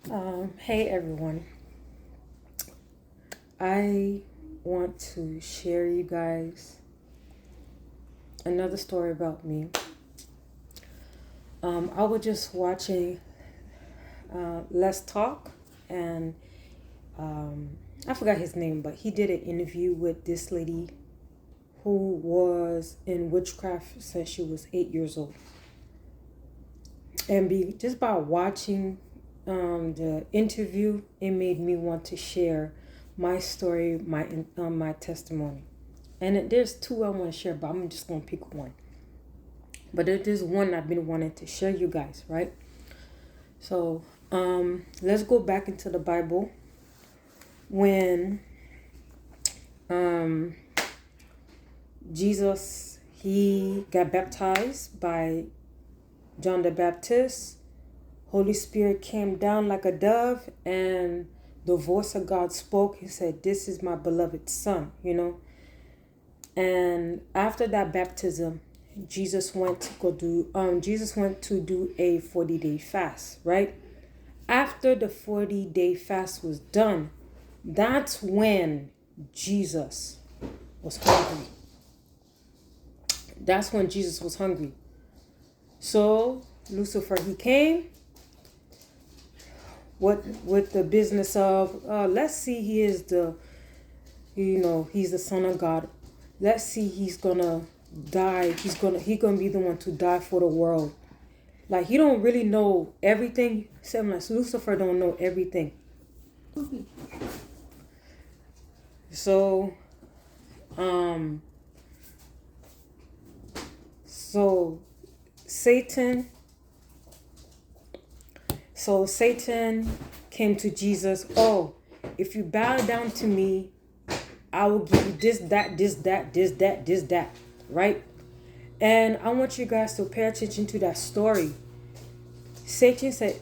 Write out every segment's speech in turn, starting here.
Hey everyone. I want to share you guys another story about me. I was just watching Let's Talk, and I forgot his name, but he did an interview with this lady who was in witchcraft since she was 8 years old. And just by watching the interview, it made me want to share my story, my testimony. And there's two I want to share, but I'm just gonna pick one. But there's one I've been wanting to share you guys, right? So let's go back into the Bible when um, Jesus he got baptized by John the Baptist. Holy Spirit came down like a dove, and the voice of God spoke. He said, "This is my beloved son," And after that baptism, Jesus went to do a 40-day fast, right? After the 40-day fast was done, that's when Jesus was hungry. That's when Jesus was hungry. So Lucifer, he came with the business of let's see, he is he's the son of God. Let's see, he's gonna die. He's gonna be the one to die for the world. Like, he don't really know everything. Same like Lucifer don't know everything. So um so Satan Satan came to Jesus. Oh, if you bow down to me, I will give you this, that, this, that, this, that, this, that, right? And I want you guys to pay attention to that story. Satan said,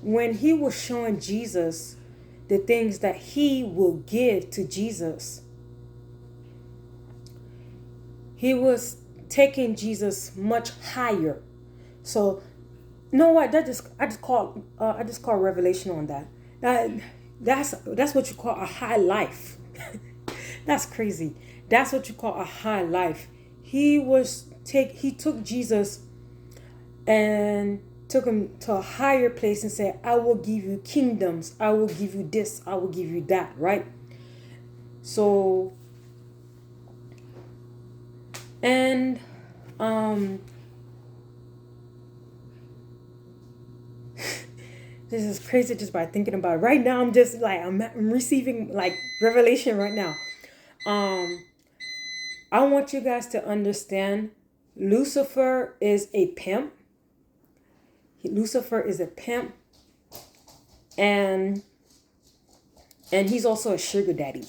when he was showing Jesus the things that he will give to Jesus, he was taking Jesus much higher. So, you know what? I just call revelation on that. That's what you call a high life. That's crazy. That's what you call a high life. He took Jesus and took him to a higher place and said, "I will give you kingdoms. I will give you this. I will give you that." Right? So, and this is crazy just by thinking about it. Right now, I'm just like I'm receiving like revelation right now. I want you guys to understand, Lucifer is a pimp. Lucifer is a pimp, and he's also a sugar daddy.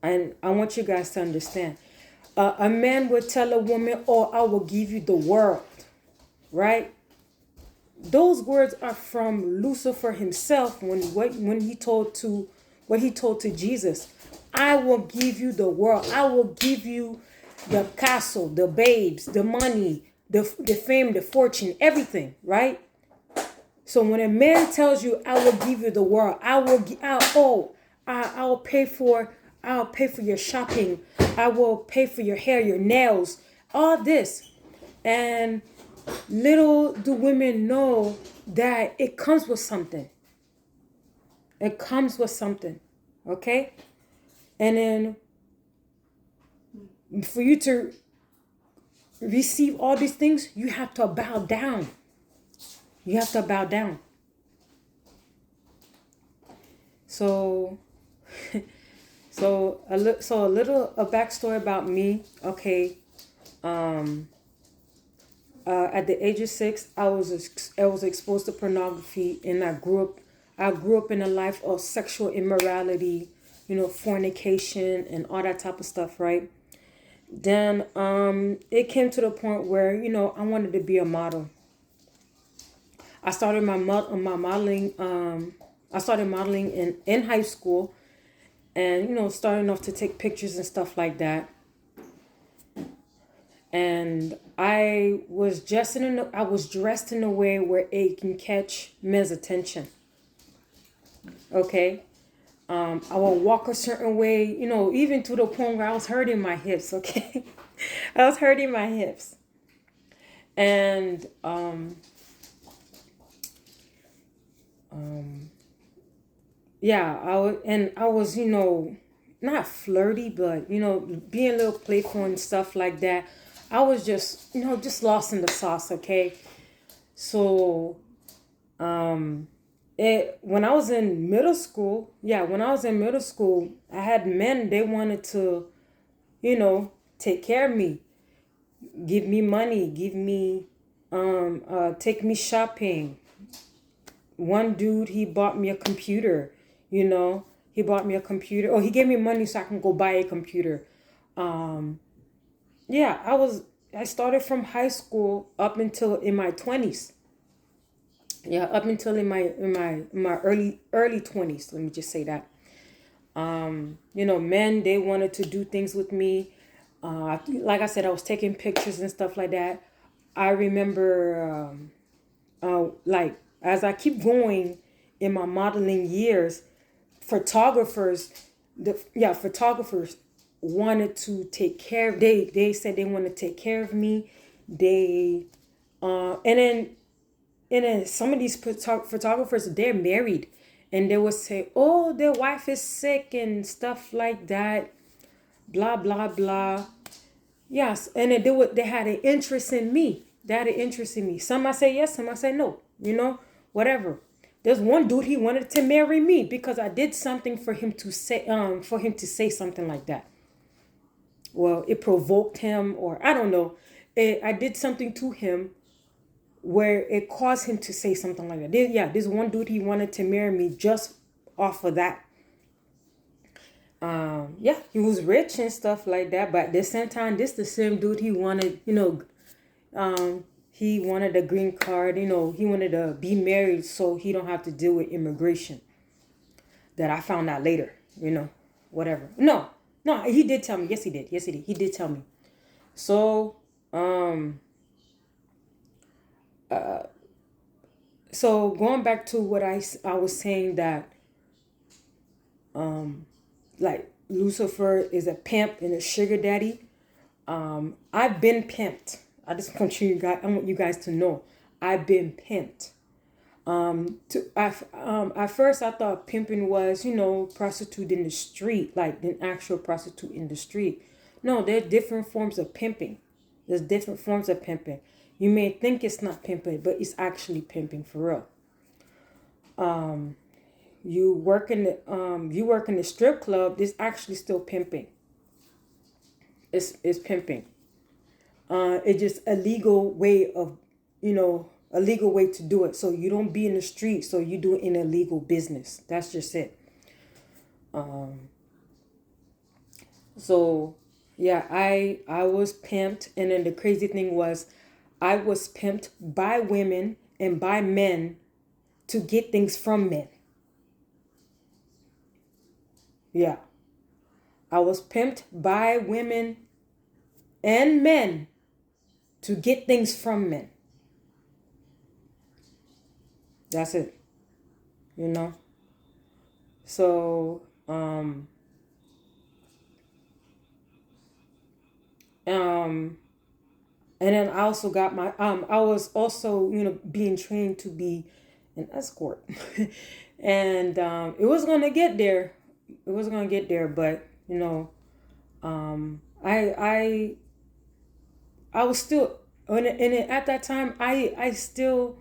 And I want you guys to understand, a man would tell a woman, "Oh, I will give you the world," right? Those words are from Lucifer himself when he told to Jesus, "I will give you the world. I will give you the castle, the babes, the money, the fame, the fortune, everything," right? So when a man tells you, "I will give you the world. I'll pay for your shopping. I will pay for your hair, your nails, all this." And little do women know that it comes with something. It comes with something. Okay? And then for you to receive all these things, you have to bow down. You have to bow down. So a little backstory about me. Okay. At the age of 6, I was exposed to pornography, and I grew up in a life of sexual immorality, fornication and all that type of stuff, right? Then it came to the point where I wanted to be a model. I started my modeling. I started modeling in high school, and starting off to take pictures and stuff like that. And I was dressed in a way where it can catch men's attention. Okay. I would walk a certain way, even to the point where I was hurting my hips. Okay. I was hurting my hips. And yeah, I was, not flirty, but being a little playful and stuff like that. I was just lost in the sauce. Okay. So when I was in middle school, I had men, they wanted to, take care of me, give me money, take me shopping. One dude, he bought me a computer, he bought me a computer. Oh, he gave me money so I can go buy a computer. Yeah, I started from high school up until in my 20s. Yeah, up until in my early 20s, let me just say that. Men, they wanted to do things with me. Like I said, I was taking pictures and stuff like that. I remember, like, as I keep going in my modeling years, photographers, photographers wanted to take care of. They said they want to take care of me. They, and then some of these photographers, they're married, and they would say, "Oh, their wife is sick" and stuff like that. Blah blah blah. Yes, and then they had an interest in me. They had an interest in me. Some I say yes, some I say no. Whatever. There's one dude, he wanted to marry me because I did something for him to say something like that. Well, it provoked him, or I don't know. I did something to him where it caused him to say something like that. This one dude, he wanted to marry me just off of that. He was rich and stuff like that, but at the same time, this the same dude, he wanted, he wanted a green card, he wanted to be married so he don't have to deal with immigration. That I found out later, whatever. No, he did tell me. Yes, he did. He did tell me. So, so going back to what I was saying, that, like, Lucifer is a pimp and a sugar daddy. I've been pimped. I want you guys to know, I've been pimped. At first I thought pimping was, prostitute in the street, like an actual prostitute in the street. No, there are different forms of pimping. There's different forms of pimping. You may think it's not pimping, but it's actually pimping for real. You work in the strip club, it's actually still pimping. It's pimping. It's just a legal way of, a legal way to do it. So you don't be in the street, so you do it in a legal business. That's just it. So yeah, I was pimped, and then the crazy thing was, I was pimped by women and by men to get things from men. Yeah. I was pimped by women and men to get things from men. That's it. So, and then I also got I was also, being trained to be an escort. And it was going to get there. It was going to get there, but, I was still, and at that time, I still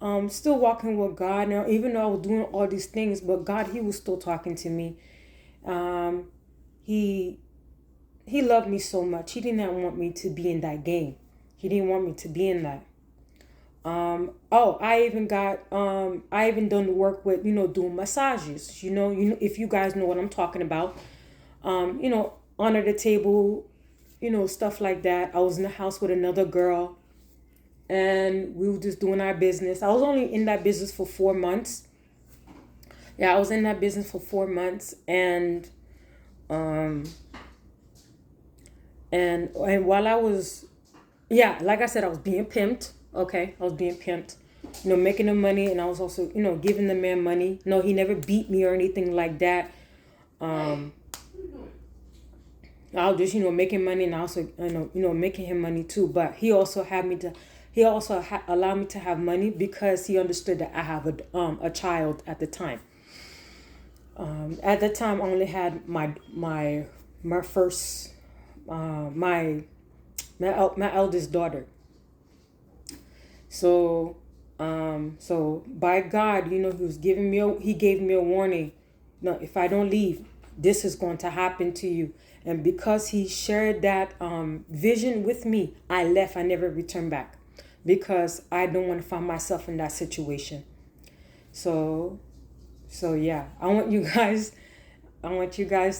walking with God now, even though I was doing all these things, but God, he was still talking to me. He loved me so much. He did not want me to be in that game. He didn't want me to be in that. I even done the work with, doing massages, if you guys know what I'm talking about, under the table, stuff like that. I was in the house with another girl, and we were just doing our business. I was only in that business for 4 months. Yeah, I was in that business for 4 months, and while I was yeah, like I said, I was being pimped. Okay, I was being pimped. Making the money, and I was also, giving the man money. No, he never beat me or anything like that. Um, I was just, making money, and also, making him money too. But he also allowed me to have money because he understood that I have a child at the time. At the time, I only had my first, my eldest daughter. So by God, he gave me a warning. No, if I don't leave, this is going to happen to you. And because he shared that vision with me, I left. I never returned back because I don't want to find myself in that situation. So, so yeah, I want you guys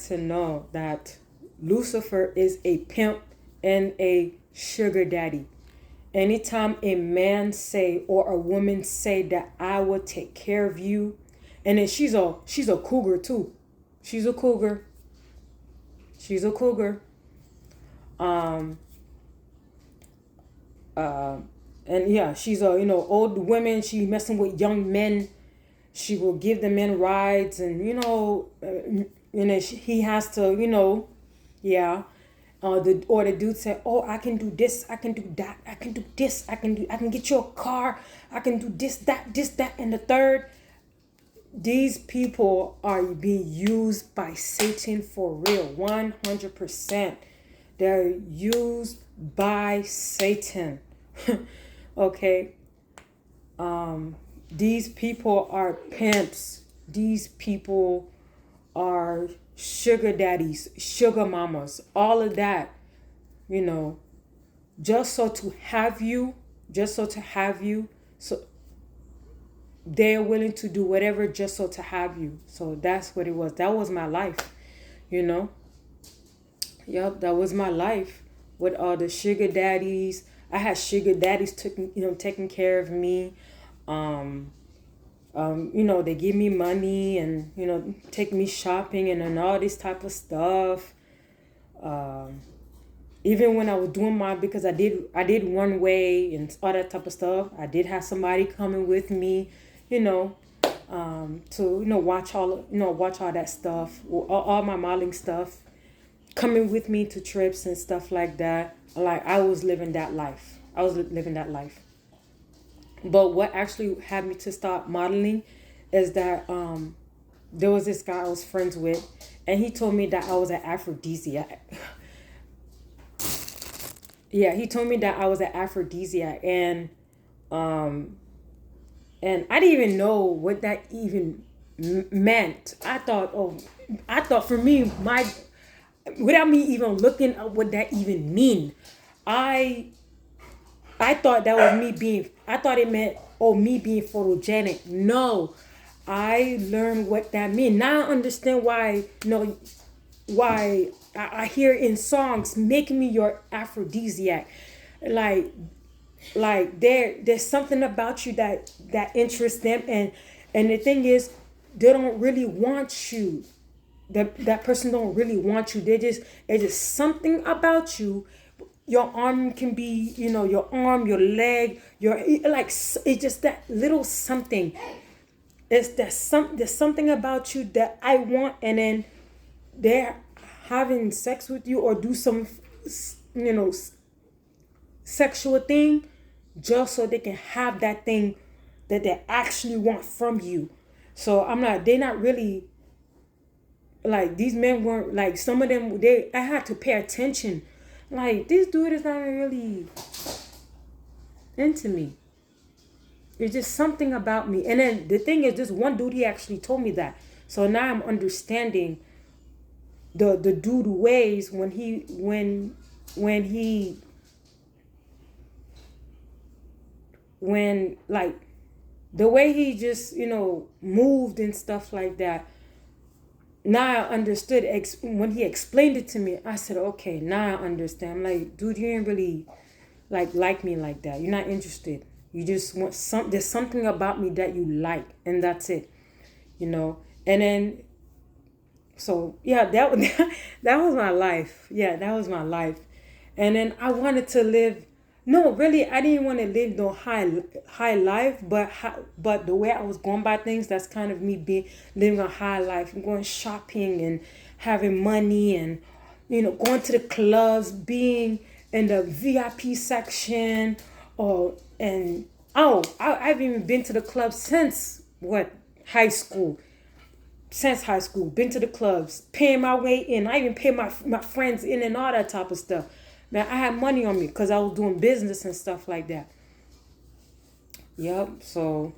to know that Lucifer is a pimp and a sugar daddy. Anytime a man say or a woman say that I will take care of you, and then she's a cougar too. She's a cougar. She's a cougar. Um uh and yeah, she's a old women. She messing with young men. She will give the men rides, and he has to, yeah. The dude said, "Oh, I can do this, I can do that, I can do this, I can get you a car, I can do this, that, and the third." These people are being used by Satan for real, 100%. They're used by Satan. Okay. These people are pimps. These people are sugar daddies, sugar mamas, all of that, you know, just so to have you, so they're willing to do whatever just so to have you. So that's what it was. That was my life, you know. Yep, that was my life with all the sugar daddies. I had sugar daddies taking care of me. Um, they give me money and take me shopping and all this type of stuff. Even when I was doing because I did one way and all that type of stuff. I did have somebody coming with me, to watch all that stuff, all my modeling stuff, coming with me to trips and stuff like that. Like I was living that life. But what actually had me to start modeling is that there was this guy I was friends with, and he told me that I was an aphrodisiac. Yeah, he told me that I was an aphrodisiac, um, and I didn't even know what that even meant. I thought for me, without me even looking up what that even mean, I I thought that was me being, I thought it meant, oh, me being photogenic. No, I learned what that means. Now I understand why, why I hear in songs, make me your aphrodisiac. Like, there's something about you that interests them. And the thing is, they don't really want you. That person don't really want you. It's just something about you. Your arm can be, your arm, your leg, it's just that little something. There's something about you that I want, and then they're having sex with you or do some, sexual thing, just so they can have that thing that they actually want from you. So they're not really, like, these men weren't, like, some of them, I had to pay attention. Like, this dude is not really into me. It's just something about me. And then the thing is, this one dude, he actually told me that. So now I'm understanding the dude ways when like the way he just, moved and stuff like that. Now I understood when he explained it to me. I said, okay, now I understand. I'm like, dude, you ain't really like me like that. You're not interested. You just want there's something about me that you like, and that's it. And then, so yeah, that was my life. Yeah, that was my life. And then I wanted to live No, really, I didn't want to live no high life, but the way I was going by things, that's kind of me being living a high life, going shopping and having money, and going to the clubs, being in the VIP section, or and oh, I've even been to the club since what, high school. Since high school, been to the clubs, paying my way in. I even pay my friends in and all that type of stuff. Man, I had money on me because I was doing business and stuff like that. Yep. So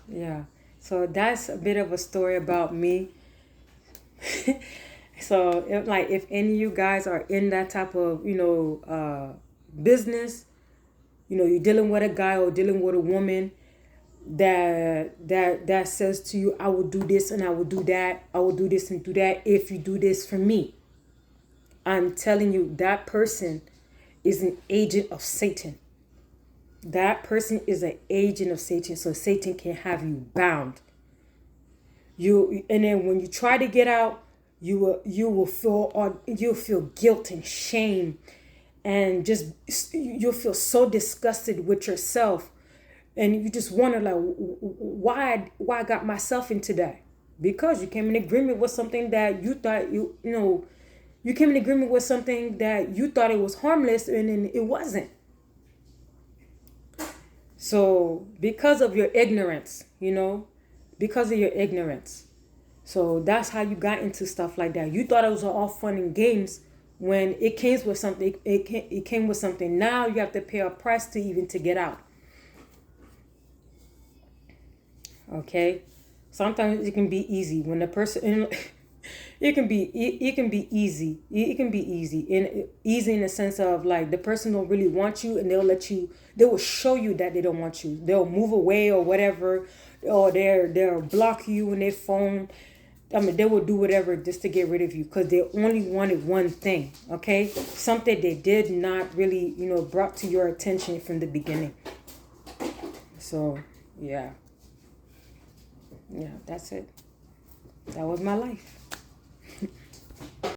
yeah. So that's a bit of a story about me. So if any of you guys are in that type of business, you're dealing with a guy or dealing with a woman that says to you, I will do this and I will do that, I will do this and do that if you do this for me. I'm telling you, that person is an agent of Satan. That person is an agent of Satan, so Satan can have you bound. And then when you try to get out, you'll feel guilt and shame, and just you'll feel so disgusted with yourself, and you just wonder, like, why I got myself into that? Because you came in agreement with something that you thought you came in agreement with something that you thought it was harmless, and then it wasn't. So because of your ignorance, because of your ignorance. So that's how you got into stuff like that. You thought it was all fun and games when it came with something. It came with something. Now you have to pay a price to get out. Okay, sometimes it can be easy when the person. It can be easy. It can be easy in the sense of, like, the person don't really want you, and they will show you that they don't want you. They'll move away or whatever, or they'll block you on their phone. I mean, they will do whatever just to get rid of you because they only wanted one thing. Okay, something they did not really brought to your attention from the beginning. So yeah, that's it. That was my life.